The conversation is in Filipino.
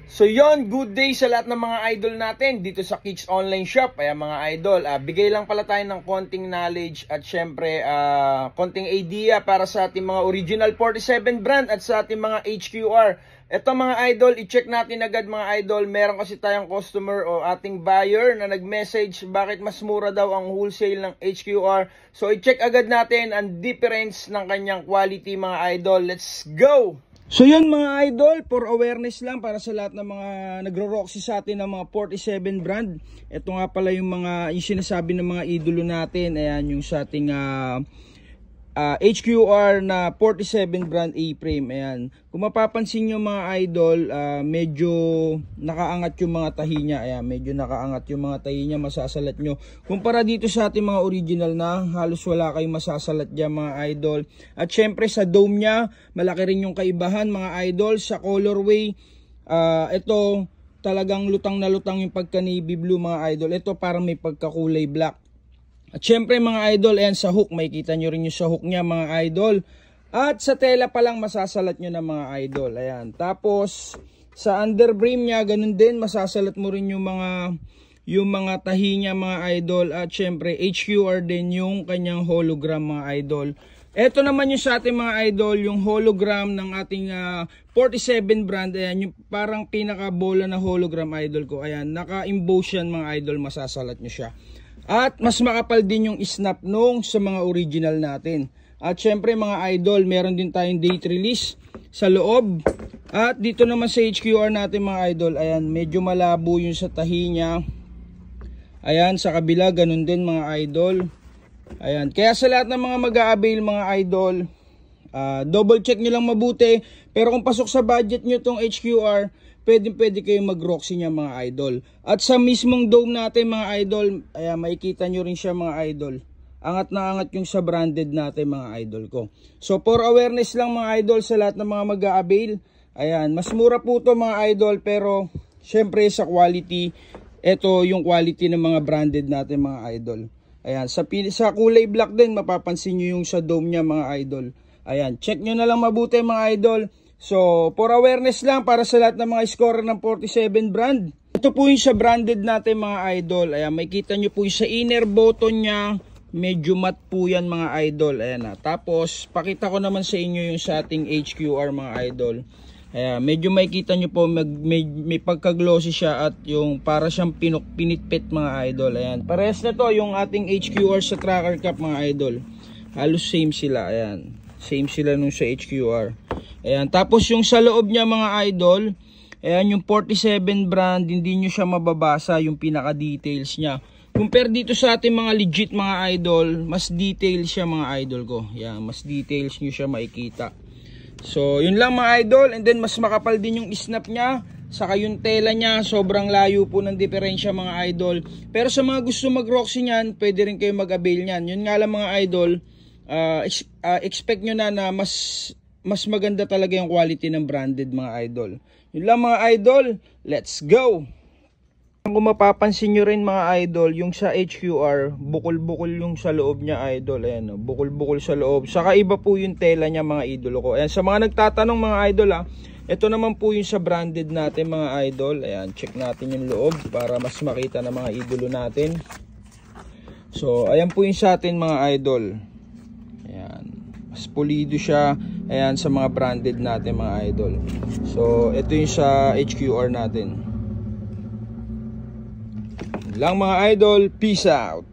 So yon, good day sa lahat ng mga idol natin dito sa Kicks Online Shop. Ayan mga idol, bigay lang pala tayo ng konting knowledge at syempre konting idea para sa ating mga original 47 brand at sa ating mga HQR. Ito mga idol, i-check natin agad mga idol. Meron kasi tayong customer o ating buyer na nag-message bakit mas mura daw ang wholesale ng HQR. So i-check agad natin ang difference ng kanyang quality mga idol. Let's go! So yun mga idol, for awareness lang para sa lahat ng mga nagro-roxy sa atin ng mga 47 brand. Ito nga pala yung sinasabi ng mga idolo natin. Ayan yung sa ating HQR na 47 brand A-frame. Ayan. Kung mapapansin nyo mga idol, medyo nakaangat yung mga tahi niya. Ayan, medyo nakaangat yung mga tahi niya, masasalat nyo. Kumpara dito sa ating mga original na, halos wala kayong masasalat dyan mga idol. At syempre sa dome niya, malaki rin yung kaibahan mga idol. Sa colorway, ito talagang lutang na lutang yung pagka navy blue mga idol. Ito parang may pagkakulay black. At syempre mga idol, ayan sa hook, makikita nyo rin yung sa hook niya mga idol. At sa tela pa lang masasalat nyo na mga idol. Ayan. Tapos sa underbrim niya, ganun din, masasalat mo rin yung mga tahi niya mga idol. At syempre HQR din yung kanyang hologram mga idol. Ito naman yung sa ating mga idol, yung hologram ng ating 47 brand. Ayan, yung parang pinaka bola na hologram idol ko. Ayan, naka-emboss yan mga idol, masasalat nyo siya. At mas makapal din yung snap nung sa mga original natin. At syempre mga idol, meron din tayong date release sa loob. At dito naman sa HQR natin mga idol, ayan, medyo malabo yung sa tahi niya. Ayan, sa kabila, ganun din mga idol. Ayan, kaya sa lahat ng mga mag-a-avail mga idol, double check nyo lang mabuti. Pero kung pasok sa budget nyo tong HQR, pwede kayong mag-roxy niya mga idol. At sa mismong dome natin mga idol, ayan, makikita nyo rin siya mga idol. Angat na angat yung sa branded natin mga idol ko. So for awareness lang mga idol sa lahat ng mga mag-a-avail. Ayan, mas mura po to mga idol, pero syempre sa quality, ito yung quality ng mga branded natin mga idol. Ayan, sa kulay black din, mapapansin nyo yung sa dome niya mga idol. Ayan, check nyo na lang mabuti mga idol. So, for awareness lang para sa lahat ng mga scorer ng 47 brand. Ito po yung sa branded natin mga idol. Ayan, makikita nyo po yung sa inner button niya. Medyo matte po yan mga idol. Ayan na. Tapos, pakita ko naman sa inyo yung sa ating HQR mga idol. Ayan, medyo makikita nyo po may pagka-glossy siya at yung para siyang pinitpit mga idol. Ayan, parehas na to yung ating HQR sa tracker cap mga idol. Halos same sila. Ayan, same sila nung sa HQR. Ayan, tapos yung sa loob niya mga idol, ayan yung 47 brand, hindi nyo siya mababasa yung pinaka-details niya. Compare dito sa ating mga legit mga idol, mas details siya mga idol ko. Ayan, mas details nyo siya makikita. So, yun lang mga idol, and then mas makapal din yung snap niya, saka yung tela niya, sobrang layo po ng diferensya mga idol. Pero sa mga gusto mag-roxy niyan, pwede rin kayo mag-avail niyan. Yun nga lang mga idol, expect nyo na mas maganda talaga yung quality ng branded mga idol. Yun lang mga idol, let's go! Kung mapapansin nyo rin mga idol, yung sa HQR, bukol-bukol yung sa loob niya idol. Ayan, bukol-bukol sa loob. Saka iba po yung tela niya mga idol ko. Ayan, sa mga nagtatanong mga idol ito naman po yung sa branded natin mga idol. Ayan, check natin yung loob para mas makita ng mga idolo natin. So, ayan po yung sa atin mga idol. Ayan, mas pulido siya. Ayan, sa mga branded natin mga idol. So, ito yung sa HQR natin. Lang mga idol, peace out.